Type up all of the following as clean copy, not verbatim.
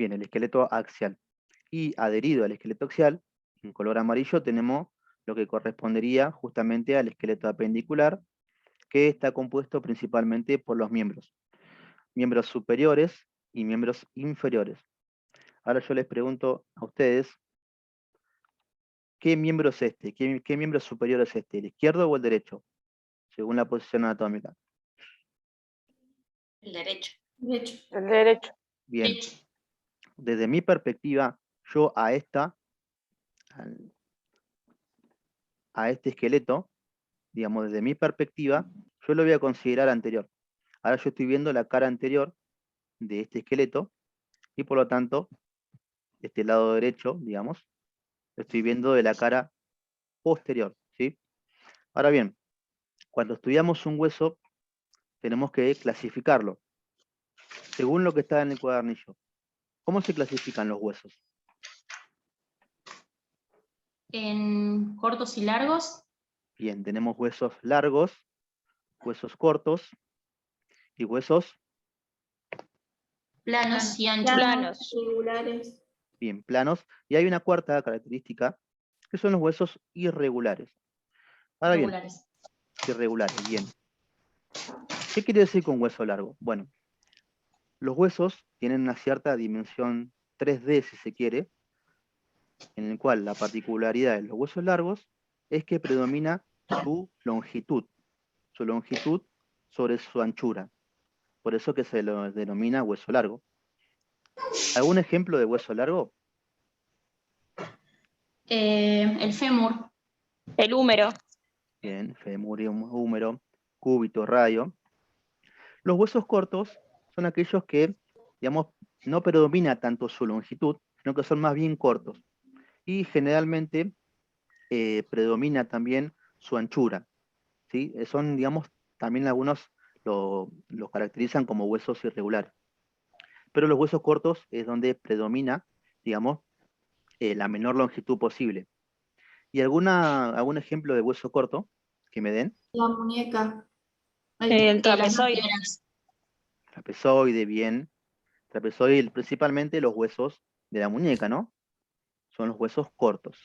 Bien, el esqueleto axial. Y adherido al esqueleto axial, en color amarillo, tenemos lo que correspondería justamente al esqueleto apendicular, que está compuesto principalmente por los miembros superiores y miembros inferiores. Ahora yo les pregunto a ustedes, ¿qué miembro es este? ¿Qué miembro superior es este? ¿El izquierdo o el derecho? Según la posición anatómica. El derecho. El derecho. Bien. Desde mi perspectiva, yo a este esqueleto, digamos, desde mi perspectiva, yo lo voy a considerar anterior. Ahora yo estoy viendo la cara anterior de este esqueleto y por lo tanto, este lado derecho, digamos, lo estoy viendo de la cara posterior, ¿sí? Ahora bien, cuando estudiamos un hueso, tenemos que clasificarlo, según lo que está en el cuadernillo. ¿Cómo se clasifican los huesos? En cortos y largos. Bien, tenemos huesos largos, huesos cortos y huesos Planos y anchos. Planos. Regulares. bien planos. Y hay una cuarta característica, que son los huesos irregulares. Ahora bien, Regulares. irregulares, bien. ¿Qué quiere decir con hueso largo? Bueno, los huesos tienen una cierta dimensión 3D, si se quiere, en el cual la particularidad de los huesos largos es que predomina su longitud sobre su anchura. Por eso que se lo denomina hueso largo. ¿Algún ejemplo de hueso largo? El fémur. El húmero. Bien, fémur, húmero, cúbito, radio. Los huesos cortos son aquellos que, digamos, no predomina tanto su longitud, sino que son más bien cortos. Y generalmente predomina también su anchura, ¿sí? Son, digamos, también algunos los caracterizan como huesos irregulares. Pero los huesos cortos es donde predomina, digamos, la menor longitud posible. ¿Y algún ejemplo de hueso corto que me den? La muñeca. El trapezoide. Trapezoide, bien. Trapezoide, principalmente los huesos de la muñeca, ¿no? Son los huesos cortos.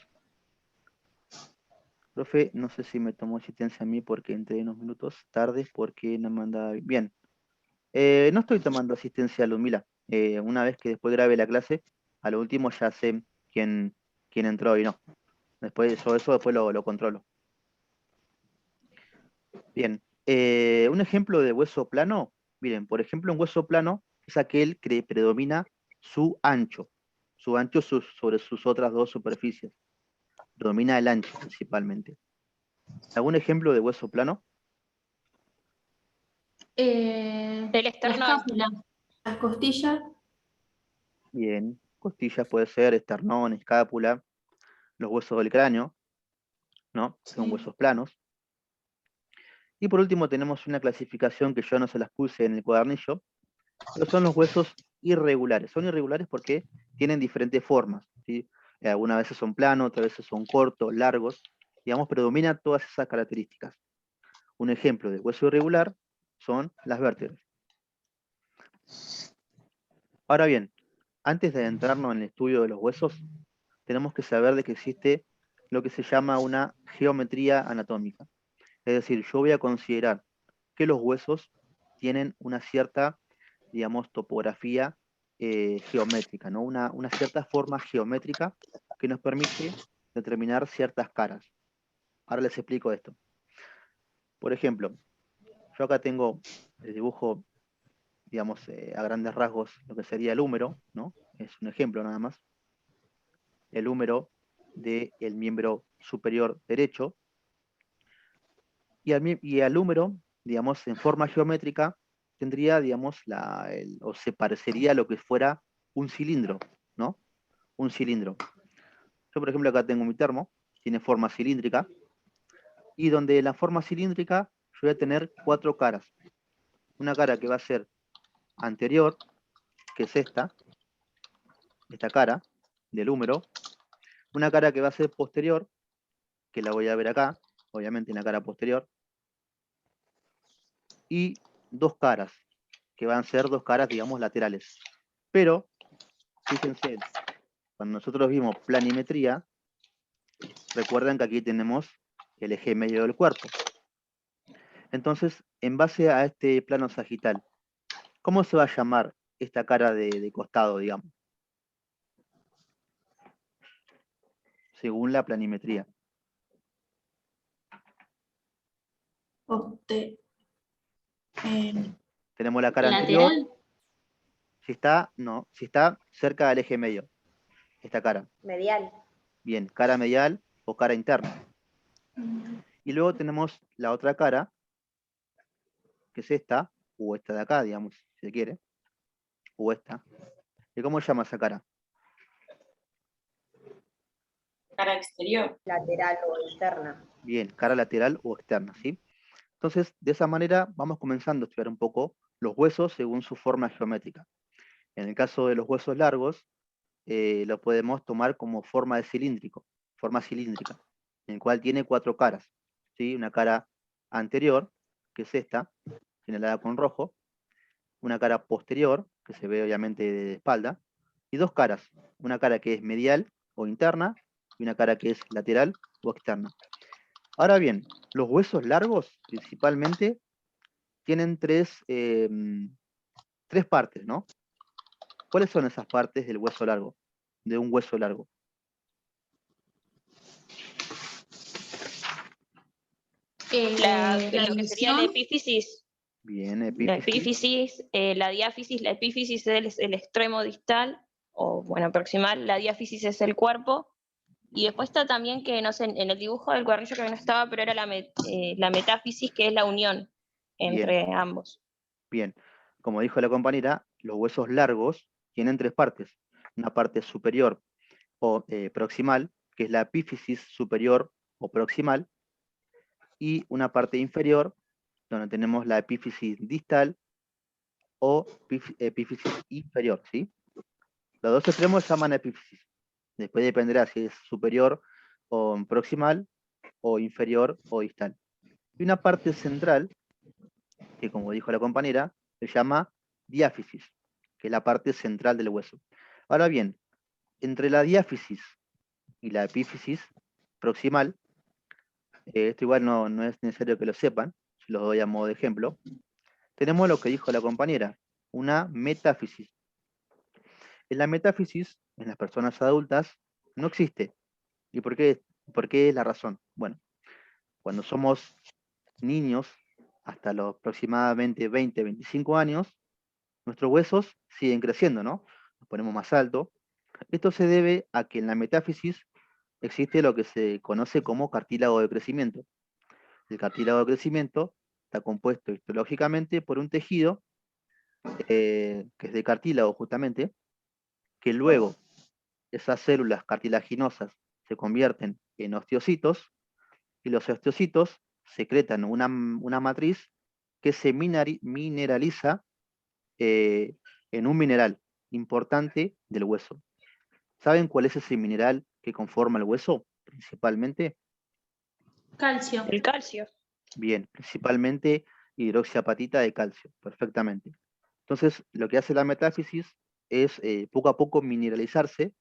Profe, no sé si me tomó asistencia a mí porque entré unos minutos tarde porque no me andaba bien. No estoy tomando asistencia a Ludmila. Una vez que después grabe la clase, a lo último ya sé quién entró y no. Después yo eso después lo controlo. Bien. Un ejemplo de hueso plano. Miren, por ejemplo, un hueso plano es aquel que predomina su ancho sobre sus otras dos superficies. Predomina el ancho principalmente. ¿Algún ejemplo de hueso plano? El La esternón. escápula. Las costillas. Bien. Costillas puede ser, esternón, escápula, los huesos del cráneo, ¿no? Son huesos planos. Y por último tenemos una clasificación que yo no se las puse en el cuadernillo, pero son los huesos irregulares. Son irregulares porque tienen diferentes formas, ¿sí? Algunas veces son planos, otras veces son cortos, largos. Digamos, predominan todas esas características. Un ejemplo de hueso irregular son las vértebras. Ahora bien, antes de adentrarnos en el estudio de los huesos, tenemos que saber de que existe lo que se llama una geometría anatómica. Es decir, yo voy a considerar que los huesos tienen una cierta, digamos, topografía geométrica, ¿no? Una cierta forma geométrica que nos permite determinar ciertas caras. Ahora les explico esto. Por ejemplo, yo acá tengo el dibujo, digamos, a grandes rasgos, lo que sería el húmero, ¿no? Es un ejemplo nada más. El húmero del miembro superior derecho. Y al húmero, digamos, en forma geométrica, tendría, digamos, o se parecería a lo que fuera un cilindro, ¿no? Un cilindro. Yo, por ejemplo, acá tengo mi termo, tiene forma cilíndrica, y donde la forma cilíndrica yo voy a tener 4 caras. Una cara que va a ser anterior, que es esta cara del húmero. Una cara que va a ser posterior, que la voy a ver acá, obviamente en la cara posterior. Y 2 caras, que van a ser 2 caras, digamos, laterales. Pero fíjense, cuando nosotros vimos planimetría, recuerden que aquí tenemos el eje medio del cuerpo. Entonces, en base a este plano sagital, ¿cómo se va a llamar esta cara de costado, digamos? Según la planimetría. Tenemos la cara anterior. Lateral. Si está cerca del eje medio, esta cara. Medial. Bien, cara medial o cara interna. Y luego tenemos la otra cara, que es esta, o esta de acá, digamos, si se quiere, o esta. ¿Y cómo se llama esa cara? Cara exterior. Lateral o interna. Bien, cara lateral o externa, ¿sí? Entonces, de esa manera vamos comenzando a estudiar un poco los huesos según su forma geométrica. En el caso de los huesos largos, lo podemos tomar como forma cilíndrica, en el cual tiene 4 caras, ¿sí? Una cara anterior, que es esta, señalada con rojo, una cara posterior, que se ve obviamente de espalda, y 2 caras, una cara que es medial o interna, y una cara que es lateral o externa. Ahora bien, los huesos largos, principalmente, tienen 3 partes, ¿no? ¿Cuáles son esas partes del hueso largo? De un hueso largo. Lo que sería la epífisis. Bien, La epífisis. epífisis, la diáfisis. La epífisis es el extremo distal, o bueno, proximal. La diáfisis es el cuerpo. Y después está también que, no sé, en el dibujo del cuadernillo que no estaba, pero era la metáfisis, que es la unión entre ambos. Bien, como dijo la compañera, los huesos largos tienen 3 partes. Una parte superior o proximal, que es la epífisis superior o proximal, y una parte inferior, donde tenemos la epífisis distal o epífisis inferior, ¿sí? Los dos extremos se llaman epífisis. Después dependerá si es superior o proximal, o inferior o distal. Y una parte central, que como dijo la compañera, se llama diáfisis, que es la parte central del hueso. Ahora bien, entre la diáfisis y la epífisis proximal, esto igual no es necesario que lo sepan, se los doy a modo de ejemplo, tenemos lo que dijo la compañera, una metáfisis. En la metáfisis, en las personas adultas, no existe. ¿Y por qué es la razón? Bueno, cuando somos niños, hasta los aproximadamente 20, 25 años, nuestros huesos siguen creciendo, ¿no? Nos ponemos más alto. Esto se debe a que en la metáfisis existe lo que se conoce como cartílago de crecimiento. El cartílago de crecimiento está compuesto histológicamente por un tejido que es de cartílago justamente, que luego esas células cartilaginosas se convierten en osteocitos, y los osteocitos secretan una matriz que se mineraliza en un mineral importante del hueso. ¿Saben cuál es ese mineral que conforma el hueso? Principalmente. Calcio. El calcio. Bien, principalmente hidroxiapatita de calcio, perfectamente. Entonces, lo que hace la metáfisis es poco a poco mineralizarse,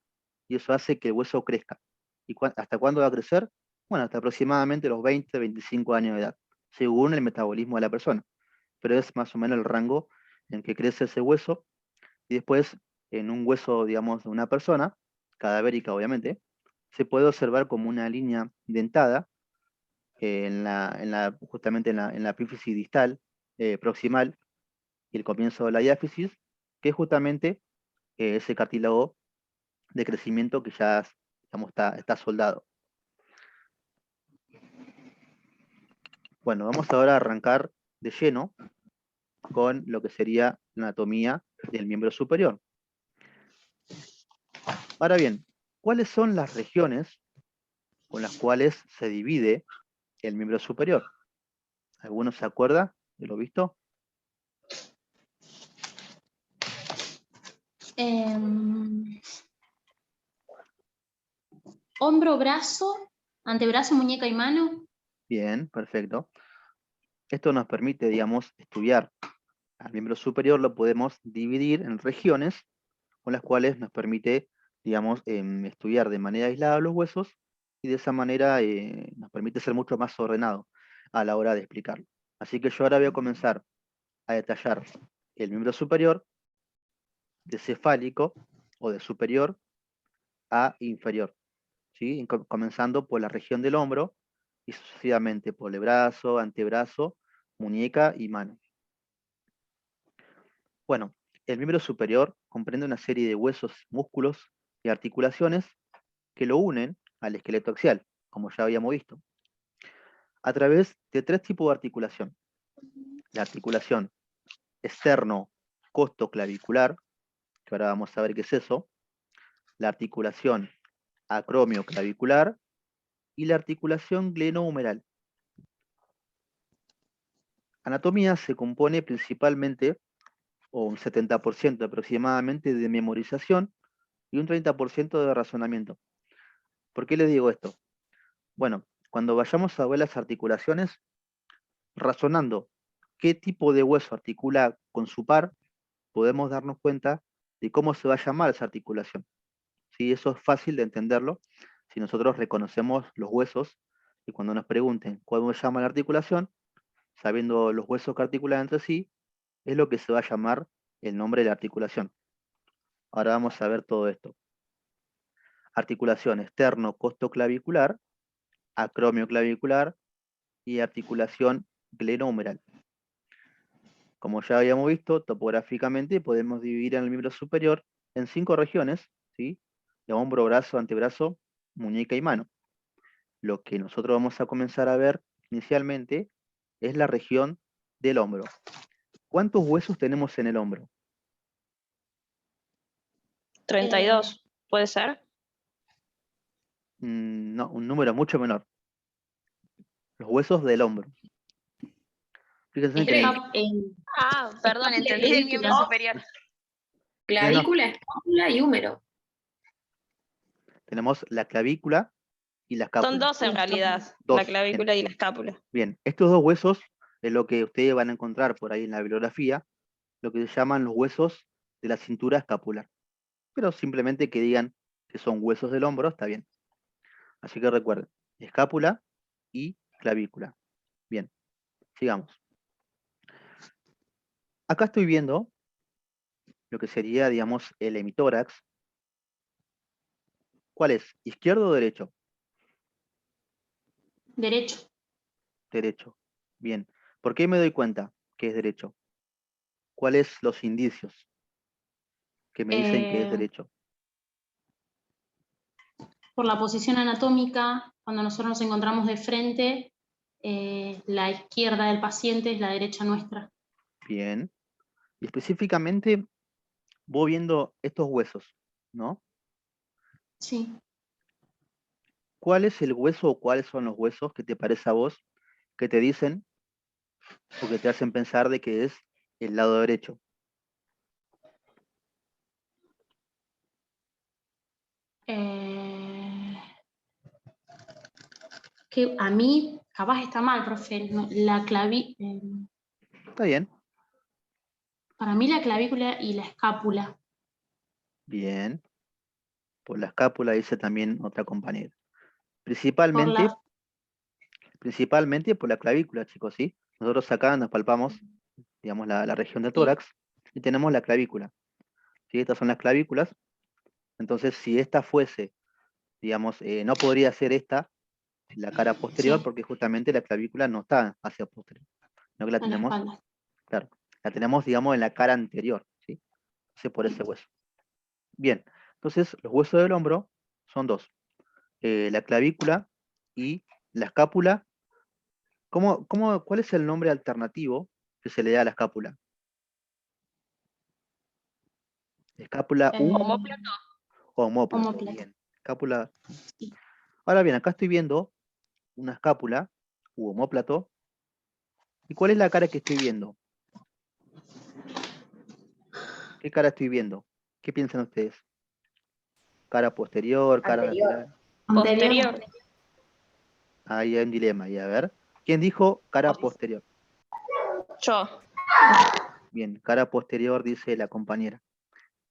y eso hace que el hueso crezca. ¿Y hasta cuándo va a crecer? Bueno, hasta aproximadamente los 20, 25 años de edad, según el metabolismo de la persona. Pero es más o menos el rango en que crece ese hueso, y después, en un hueso, digamos, de una persona, cadavérica obviamente, se puede observar como una línea dentada justamente en la epífisis distal, proximal, y el comienzo de la diáfisis, que es justamente ese cartílago de crecimiento que ya, digamos, está soldado. Bueno, vamos ahora a arrancar de lleno con lo que sería la anatomía del miembro superior. Ahora bien, ¿cuáles son las regiones con las cuales se divide el miembro superior? ¿Alguno se acuerda de lo visto? Hombro, brazo, antebrazo, muñeca y mano. Bien, perfecto. Esto nos permite, digamos, estudiar al miembro superior. Lo podemos dividir en regiones con las cuales nos permite, digamos, estudiar de manera aislada los huesos y de esa manera nos permite ser mucho más ordenado a la hora de explicarlo. Así que yo ahora voy a comenzar a detallar el miembro superior de cefálico o de superior a inferior, ¿sí? Comenzando por la región del hombro y sucesivamente por el brazo, antebrazo, muñeca y mano. Bueno, el miembro superior comprende una serie de huesos, músculos y articulaciones que lo unen al esqueleto axial, como ya habíamos visto, a través de 3 tipos de articulación. La articulación externo-costoclavicular, que ahora vamos a ver qué es eso, la articulación acromioclavicular y la articulación glenohumeral. Anatomía se compone principalmente, o un 70% aproximadamente, de memorización y un 30% de razonamiento. ¿Por qué les digo esto? Bueno, cuando vayamos a ver las articulaciones, razonando qué tipo de hueso articula con su par, podemos darnos cuenta de cómo se va a llamar esa articulación. ¿Sí? Eso es fácil de entenderlo si nosotros reconocemos los huesos y cuando nos pregunten cómo se llama la articulación, sabiendo los huesos que articulan entre sí, es lo que se va a llamar el nombre de la articulación. Ahora vamos a ver todo esto. Articulación externo-costoclavicular, acromioclavicular y articulación glenohumeral. Como ya habíamos visto, topográficamente podemos dividir en el miembro superior en 5 regiones, ¿sí? De hombro, brazo, antebrazo, muñeca y mano. Lo que nosotros vamos a comenzar a ver inicialmente es la región del hombro. ¿Cuántos huesos tenemos en el hombro? 32, ¿puede ser? No, un número mucho menor. Los huesos del hombro. Fíjense que Ah, perdón, entendí del miembro clavícula. superior. Clavícula, escápula y húmero. tenemos la clavícula y la escápula. Son 2 en realidad, Dos, la clavícula y la escápula. Bien, estos 2 huesos es lo que ustedes van a encontrar por ahí en la bibliografía, lo que se llaman los huesos de la cintura escapular. Pero simplemente que digan que son huesos del hombro, está bien. Así que recuerden, escápula y clavícula. Bien, sigamos. Acá estoy viendo lo que sería, digamos, el hemitórax. ¿Cuál es? ¿Izquierdo o derecho? Derecho. Derecho. Bien. ¿Por qué me doy cuenta que es derecho? ¿Cuáles los indicios que me dicen que es derecho? Por la posición anatómica, cuando nosotros nos encontramos de frente, la izquierda del paciente es la derecha nuestra. Bien. Y específicamente, voy viendo estos huesos, ¿no? Sí. ¿Cuál es el hueso o cuáles son los huesos que te parece a vos que te dicen o que te hacen pensar de que es el lado derecho? Que a mí, capaz está mal, profe, la Está bien. para mí la clavícula y la escápula. Bien. Por la escápula dice también otra compañera. Por la, Principalmente por la clavícula, chicos, ¿sí? Nosotros acá nos palpamos, digamos, la región del tórax y tenemos la clavícula. ¿Sí? Estas son las clavículas. Entonces, si esta fuese, digamos, no podría ser esta, la cara posterior, sí, porque justamente la clavícula no está hacia posterior, sino que la en la tenemos, espalda. claro, la tenemos, digamos, en la cara anterior, ¿sí? Entonces, por ese hueso. Bien, entonces los huesos del hombro son 2, la clavícula y la escápula. ¿Cuál es el nombre alternativo que se le da a la escápula? Escápula Omóplato. omóplato. Omóplato. Bien, escápula. Sí. Ahora bien, acá estoy viendo una escápula u omóplato. ¿Y cuál es la cara que estoy viendo? ¿Qué cara estoy viendo? ¿Qué piensan ustedes? ¿Cara posterior, cara lateral? Posterior. Ahí hay un dilema, y a ver. ¿Quién dijo cara posterior? Yo. Bien, cara posterior dice la compañera.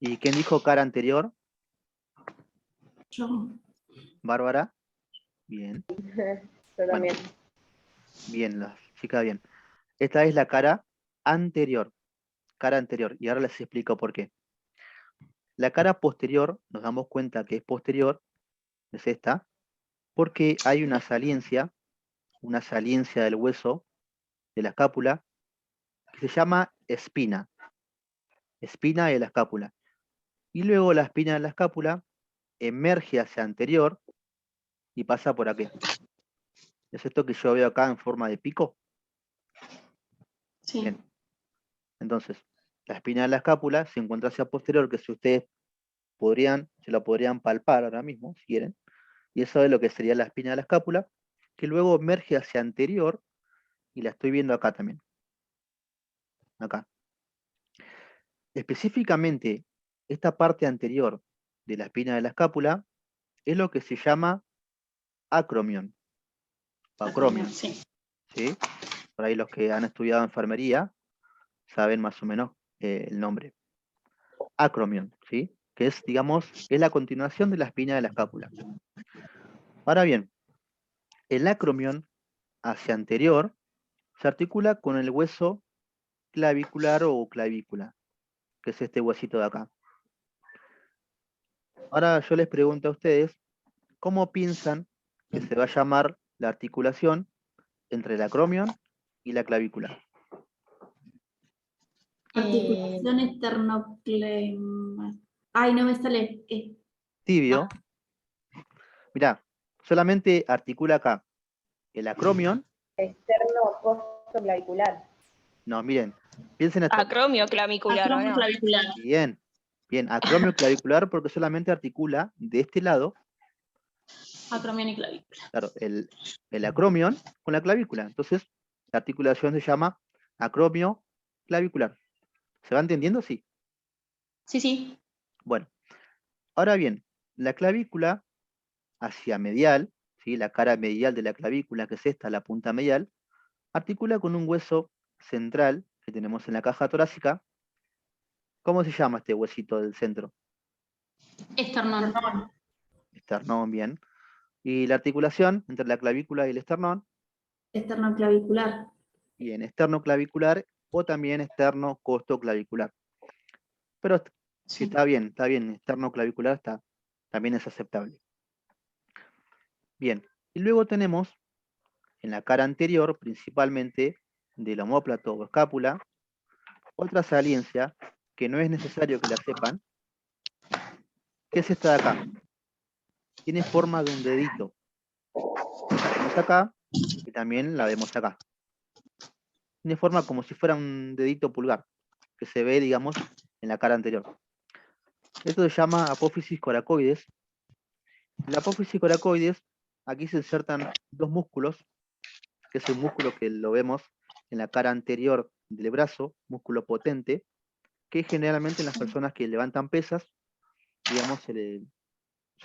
¿Y quién dijo cara anterior? Yo. Bárbara. Bien. Yo Bueno, también. bien, la chica bien. Esta es la cara anterior. Cara anterior. Y ahora les explico por qué. La cara posterior, nos damos cuenta que es posterior, es esta, porque hay una saliencia del hueso, de la escápula, que se llama espina. Espina de la escápula. Y luego la espina de la escápula emerge hacia anterior y pasa por aquí. ¿Es esto que yo veo acá en forma de pico? Sí. Bien. Entonces, la espina de la escápula se encuentra hacia posterior, que si ustedes se la podrían palpar ahora mismo, si quieren. Y eso es lo que sería la espina de la escápula, que luego emerge hacia anterior, y la estoy viendo acá también. Acá. Específicamente, esta parte anterior de la espina de la escápula es lo que se llama acromion. Acromion, Sí. ¿sí? Por ahí los que han estudiado enfermería saben más o menos el nombre. Acromion, ¿sí? Que es, digamos, es la continuación de la espina de la escápula. Ahora bien, el acromion hacia anterior se articula con el hueso clavicular o clavícula, que es este huesito de acá. Ahora yo les pregunto a ustedes, ¿cómo piensan que se va a llamar la articulación entre el acromion y la clavícula? Articulación Ay, no me sale. Tibio. Mirá, solamente articula acá el acromion. Externo costoclavicular. No, miren, piensen esto. Acromio clavicular, ¿o Acromio no? clavicular. Bien, bien, acromio clavicular porque solamente articula de este lado, Acromion y clavícula. claro, el acromion con la clavícula. Entonces, la articulación se llama acromio clavicular. ¿Se va entendiendo? Sí. Sí, sí. Bueno, ahora bien, la clavícula hacia medial, ¿sí? La cara medial de la clavícula, que es esta, la punta medial, articula con un hueso central que tenemos en la caja torácica. ¿Cómo se llama este huesito del centro? Esternón. Esternón, bien. Y la articulación entre la clavícula y el esternón, Esternoclavicular. bien, esternoclavicular o también esternocostoclavicular. Pero si Sí. está bien, esternoclavicular también es aceptable. Bien, y luego tenemos en la cara anterior, principalmente del omóplato o escápula, otra saliencia que no es necesario que la sepan, que es esta de acá. Tiene forma de un dedito. La vemos acá y también la vemos acá. Tiene forma como si fuera un dedito pulgar, que se ve, digamos, en la cara anterior. Esto se llama apófisis coracoides. En la apófisis coracoides, aquí se insertan dos músculos, que es el músculo que lo vemos en la cara anterior del brazo, músculo potente, que generalmente en las personas que levantan pesas, digamos, se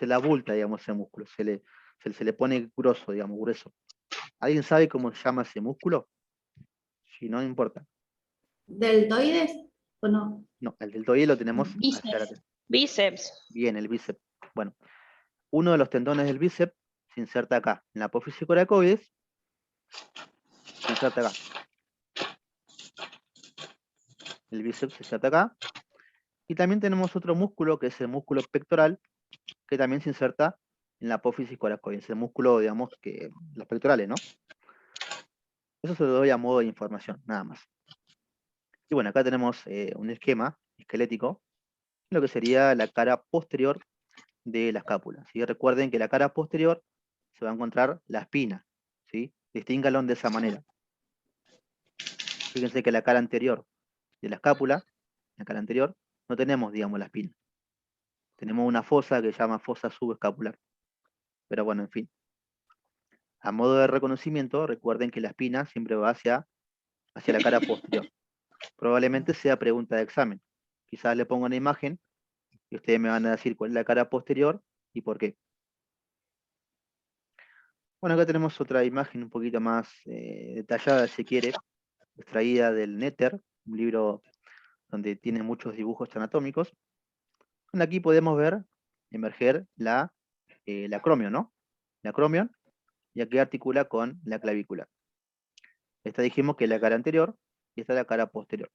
le abulta, digamos, ese músculo, se le pone grosso, digamos, grueso. ¿Alguien sabe cómo se llama ese músculo? Si no, no importa. ¿Deltoides o no? No, el deltoide lo tenemos Bíceps. hacia la... Bíceps. Bien, el bíceps. Bueno, uno de los tendones del bíceps se inserta acá, en la apófisis coracoides, se inserta acá. El bíceps se inserta acá. Y también tenemos otro músculo, que es el músculo pectoral, que también se inserta en la apófisis coracoides, el músculo, digamos, que los pectorales, ¿no? Eso se lo doy a modo de información, nada más. Y bueno, acá tenemos un esquema esquelético, lo que sería la cara posterior de la escápula, ¿sí? Recuerden que la cara posterior se va a encontrar la espina, ¿sí? Distínganlo de esa manera. Fíjense que la cara anterior de la escápula, la cara anterior, no tenemos, digamos, la espina. Tenemos una fosa que se llama fosa subescapular. Pero bueno, en fin. A modo de reconocimiento, recuerden que la espina siempre va hacia la cara posterior. Probablemente sea pregunta de examen. Quizás le pongo una imagen y ustedes me van a decir cuál es la cara posterior y por qué. Bueno, acá tenemos otra imagen un poquito más detallada, si quiere, extraída del Néter, un libro donde tiene muchos dibujos anatómicos. Bueno, aquí podemos ver emerger la acromion, ¿no? La acromion, ya que articula con la clavícula. Esta dijimos que es la cara anterior y esta es la cara posterior.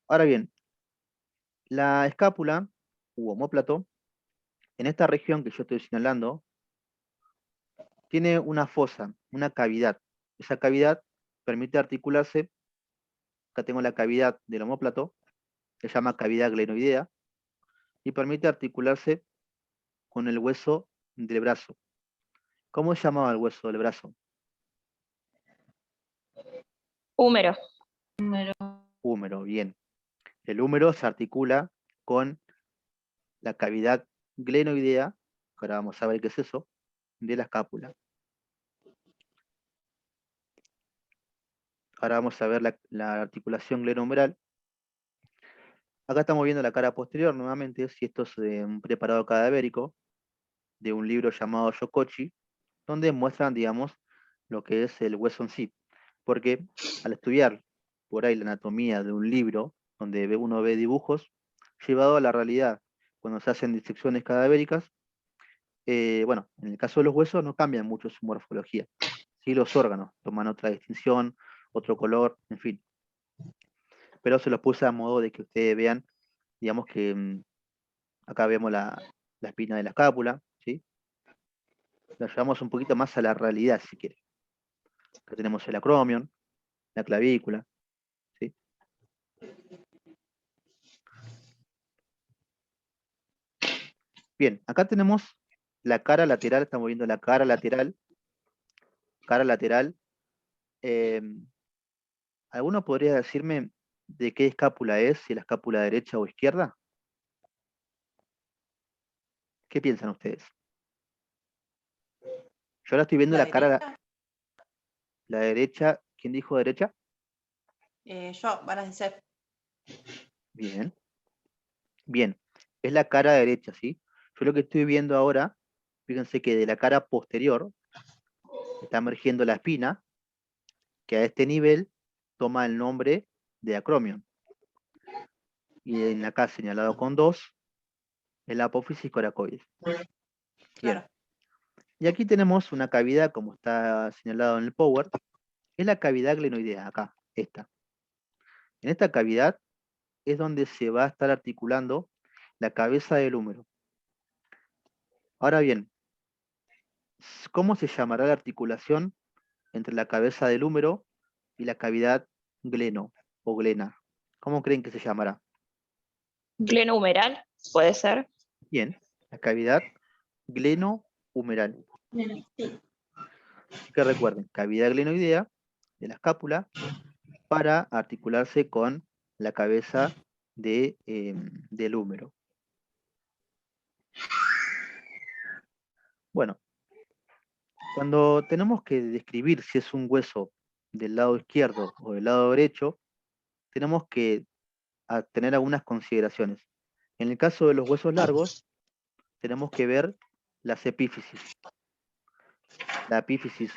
Ahora bien, la escápula u omóplato, en esta región que yo estoy señalando, tiene una fosa, una cavidad. Esa cavidad permite articularse. Acá tengo la cavidad del omóplato, se llama cavidad glenoidea, y permite articularse con el hueso del brazo. ¿Cómo se llamaba el hueso del brazo? Húmero. Húmero, bien. El húmero se articula con la cavidad glenoidea, que ahora vamos a ver qué es eso, de la escápula. Ahora vamos a ver la articulación glenohumeral. Acá estamos viendo la cara posterior nuevamente, si esto es de un preparado cadavérico, de un libro llamado Yokochi, donde muestran, digamos, lo que es el hueso en sí. Porque al estudiar por ahí la anatomía de un libro, donde uno ve dibujos, llevado a la realidad, cuando se hacen disecciones cadavéricas, bueno, en el caso de los huesos no cambian mucho su morfología. Sí, los órganos toman otra distinción, otro color, en fin. Pero se los puse a modo de que ustedes vean, digamos que acá vemos la espina de la escápula, ¿sí? La llevamos un poquito más a la realidad, si quiere. Acá tenemos el acromion, la clavícula, ¿sí? Bien, acá tenemos la cara lateral, estamos viendo la cara lateral. Cara lateral. ¿Alguno podría decirme de qué escápula es, si la escápula derecha o izquierda? ¿Qué piensan ustedes? Yo ahora estoy viendo la cara, derecha. la derecha. ¿Quién dijo derecha? Yo, van a decir. Bien. Bien, es la cara derecha, ¿sí? Yo lo que estoy viendo ahora, fíjense que de la cara posterior está emergiendo la espina, que a este nivel toma el nombre de acromion. Y en acá señalado con 2, el apófisis coracoides. Bien. Claro. Y aquí tenemos una cavidad, como está señalado en el Power, es la cavidad glenoidea, acá, esta. En esta cavidad es donde se va a estar articulando la cabeza del húmero. Ahora bien, ¿cómo se llamará la articulación entre la cabeza del húmero y la cavidad gleno o glena? ¿Cómo creen que se llamará? Glenohumeral, puede ser. Bien, la cavidad glenohumeral. Sí. Así que recuerden, cavidad glenoidea de la escápula para articularse con la cabeza del húmero. Bueno, cuando tenemos que describir si es un hueso del lado izquierdo o del lado derecho, tenemos que tener algunas consideraciones. En el caso de los huesos largos, tenemos que ver las epífisis. La epífisis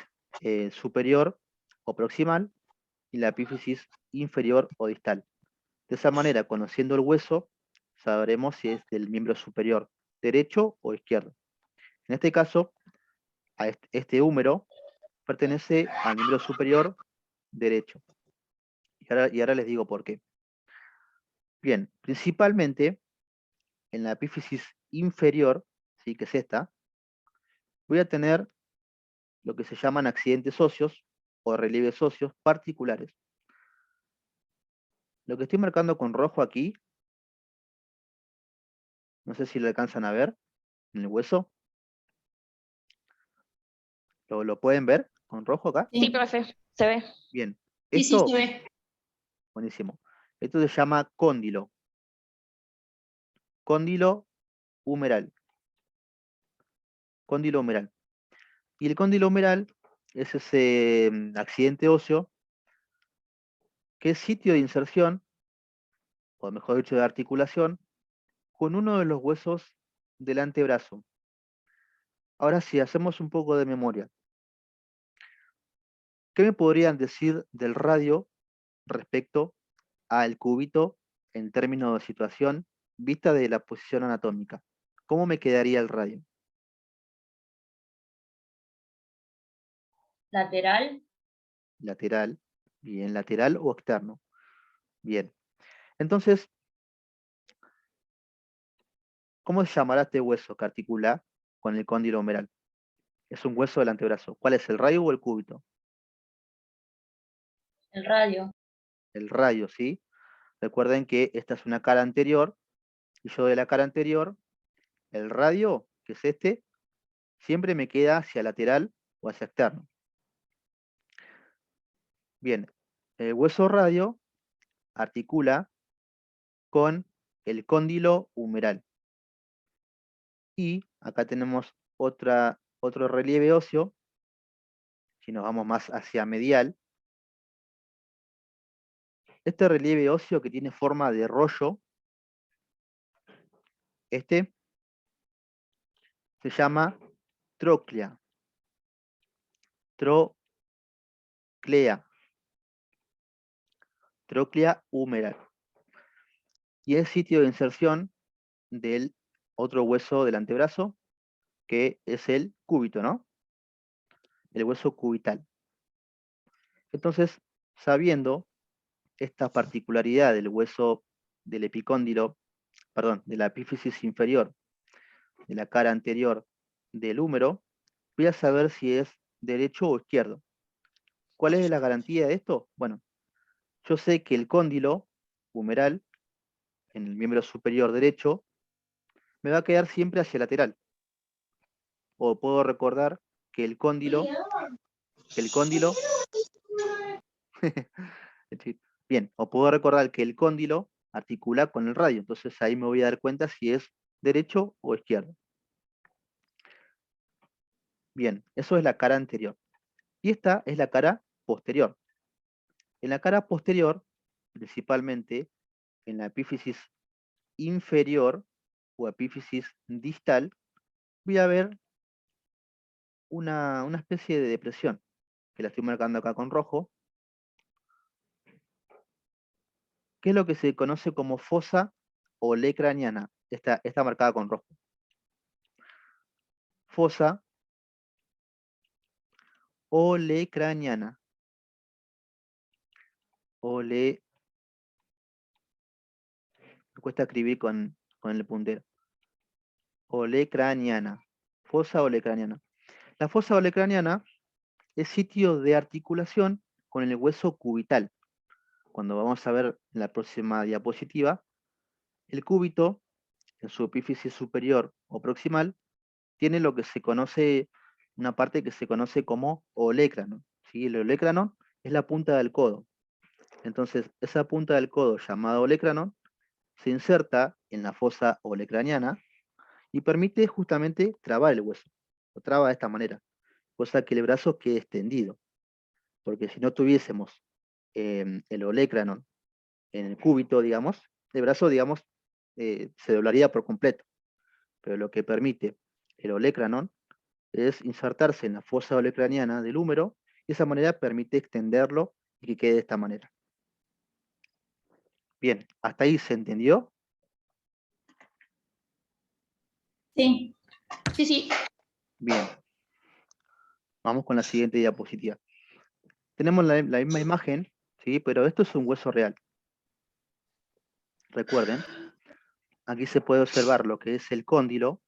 superior o proximal y la epífisis inferior o distal. De esa manera, conociendo el hueso, sabremos si es del miembro superior derecho o izquierdo. En este caso, a este húmero pertenece al miembro superior derecho. Y ahora les digo por qué. Bien, principalmente en la epífisis inferior, ¿sí? Que es esta, voy a tener lo que se llaman accidentes óseos o relieves óseos particulares. Lo que estoy marcando con rojo aquí, no sé si lo alcanzan a ver en el hueso. ¿Lo pueden ver con rojo acá? Sí, profe, se ve. Bien. Sí, sí, Esto, se ve. buenísimo. Esto se llama cóndilo. Cóndilo humeral. Cóndilo humeral. Y el cóndilo humeral es ese accidente óseo que es sitio de inserción, o mejor dicho, de articulación, con uno de los huesos del antebrazo. Ahora sí, hacemos un poco de memoria. ¿Qué me podrían decir del radio respecto al cúbito en términos de situación vista de la posición anatómica, ¿cómo me quedaría el radio? Lateral. Lateral. Bien, lateral o externo. Bien. Entonces, ¿cómo se llamará este hueso que articula con el cóndilo humeral? Es un hueso del antebrazo. ¿Cuál es, el radio o el cúbito? El radio. El radio, ¿sí? Recuerden que esta es una cara anterior, y yo de la cara anterior, el radio, que es este, siempre me queda hacia lateral o hacia externo. Bien, el hueso radio articula con el cóndilo humeral. Y acá tenemos otro relieve óseo, si nos vamos más hacia medial. Este relieve óseo que tiene forma de rollo, este se llama tróclea. Tróclea humeral. Y es sitio de inserción del otro hueso del antebrazo, que es el cúbito, ¿no? El hueso cubital. Entonces, sabiendo esta particularidad del hueso del epicóndilo, perdón, de la epífisis inferior, de la cara anterior del húmero, voy a saber si es derecho o izquierdo. ¿Cuál es la garantía de esto? Bueno, yo sé que el cóndilo humeral, en el miembro superior derecho, me va a quedar siempre hacia lateral. O puedo recordar que el cóndilo, bien, o puedo recordar que el cóndilo articula con el radio, entonces ahí me voy a dar cuenta si es derecho o izquierdo. Bien, eso es la cara anterior. Y esta es la cara posterior. En la cara posterior, principalmente en la epífisis inferior o epífisis distal, voy a ver una especie de depresión, que la estoy marcando acá con rojo, que es lo que se conoce como fosa olecraniana. Está marcada con rojo. Fosa olecraniana. Me cuesta escribir con el puntero. Olecraniana. Fosa olecraniana. La fosa olecraniana es sitio de articulación con el hueso cubital. Cuando vamos a ver en la próxima diapositiva, el cúbito, en su epífisis superior o proximal, tiene lo que se conoce, una parte que se conoce como olecranon. ¿Sí? El olecranon es la punta del codo. Entonces, esa punta del codo llamada olecranon se inserta en la fosa olecraniana y permite justamente trabar el hueso. Lo traba de esta manera, cosa que el brazo quede extendido. Porque si no tuviésemos el olecranon en el cúbito, digamos, el brazo, digamos, se doblaría por completo. Pero lo que permite el olecranon es insertarse en la fosa olecraniana del húmero y de esa manera permite extenderlo y que quede de esta manera. Bien, ¿hasta ahí se entendió? Sí, sí, sí. Bien. Vamos con la siguiente diapositiva. Tenemos la misma imagen, ¿sí? Pero esto es un hueso real. Recuerden, aquí se puede observar lo que es el cóndilo,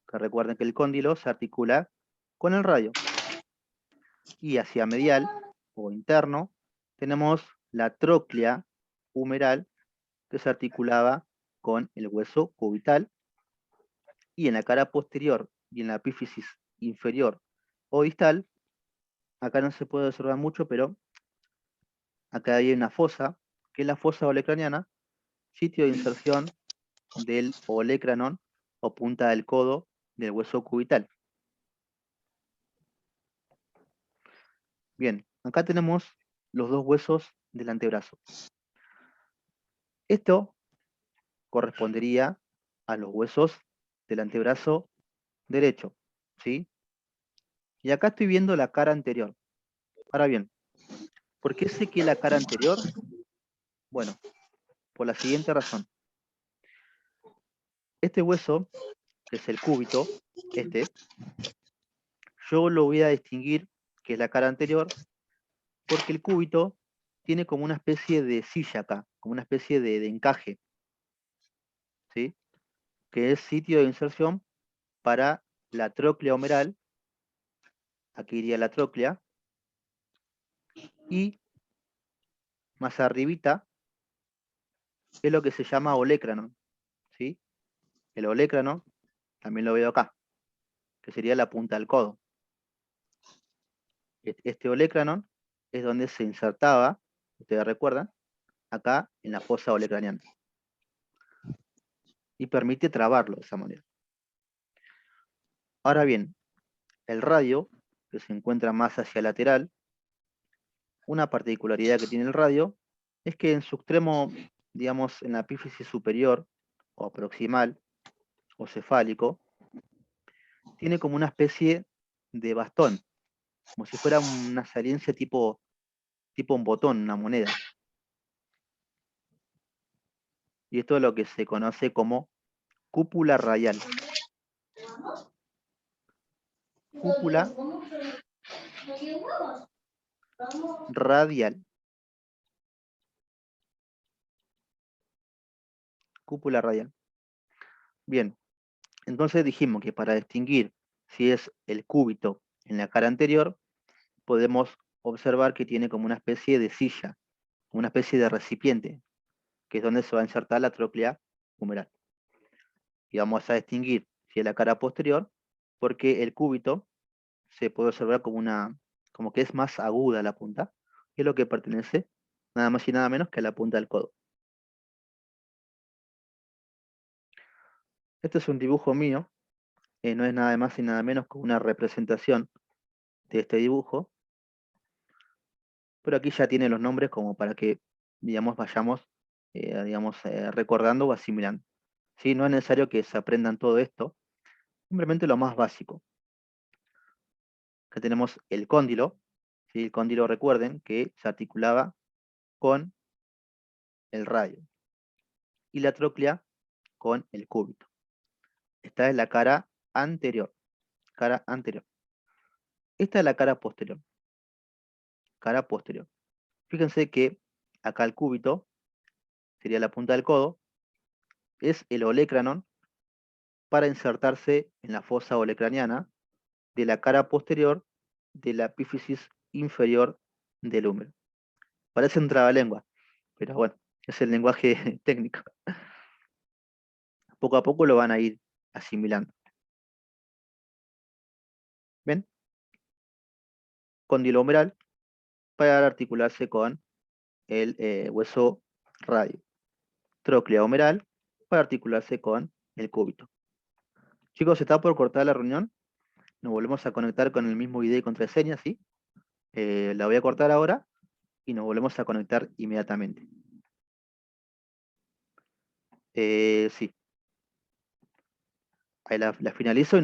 que recuerden que el cóndilo se articula con el radio. Y hacia medial o interno tenemos la tróclea humeral que se articulaba con el hueso cubital, y en la cara posterior y en la epífisis inferior o distal, acá no se puede observar mucho, pero acá hay una fosa, que es la fosa olecraniana, sitio de inserción del olecranon o punta del codo del hueso cubital. Bien, acá tenemos los dos huesos del antebrazo. Esto correspondería a los huesos del antebrazo derecho, ¿sí? Y acá estoy viendo la cara anterior. Ahora bien, ¿por qué sé que la cara anterior? Bueno, por la siguiente razón. Este hueso, que es el cúbito, yo lo voy a distinguir, que es la cara anterior, porque el cúbito tiene como una especie de silla acá, como una especie de encaje, ¿sí? Que es sitio de inserción para la tróclea humeral. Aquí iría la tróclea, y más arribita es lo que se llama olecranon, ¿sí? El olecranon también lo veo acá, que sería la punta del codo. Este olecranon es donde se insertaba, ustedes recuerdan, acá en la fosa olecraniana, y permite trabarlo de esa manera. Ahora bien, el radio, que se encuentra más hacia lateral, una particularidad que tiene el radio es que en su extremo, digamos, en la epífisis superior o proximal o cefálico, tiene como una especie de bastón, como si fuera una saliencia tipo un botón, una moneda. Y esto es lo que se conoce como cúpula radial. Cúpula radial. Cúpula radial. Bien, entonces dijimos que para distinguir si es el cúbito en la cara anterior, podemos observar que tiene como una especie de silla, una especie de recipiente, que es donde se va a insertar la tróclea humeral. Y vamos a distinguir si es la cara posterior, porque el cúbito se puede observar como que es más aguda la punta, y es lo que pertenece nada más y nada menos que a la punta del codo. Este es un dibujo mío, no es nada más y nada menos que una representación de este dibujo, pero aquí ya tiene los nombres como para que, digamos, vayamos recordando o asimilando. ¿Sí? No es necesario que se aprendan todo esto, simplemente lo más básico. Acá tenemos el cóndilo, ¿sí? El cóndilo, recuerden que se articulaba con el radio, y la tróclea con el cúbito. Esta es la cara anterior. Cara anterior. Esta es la cara posterior. Cara posterior. Fíjense que acá el cúbito, sería la punta del codo, es el olecranon para insertarse en la fosa olecraniana de la cara posterior de la epífisis inferior del húmero. Parece un trabalengua, pero bueno, es el lenguaje técnico. Poco a poco lo van a ir asimilando. ¿Ven? Cóndilo humeral para articularse con el hueso radio. Tróclea humeral para articularse con el cúbito. Chicos, está por cortar la reunión. Nos volvemos a conectar con el mismo ID y contraseña, ¿sí? La voy a cortar ahora y nos volvemos a conectar inmediatamente. Sí. Ahí la finalizo y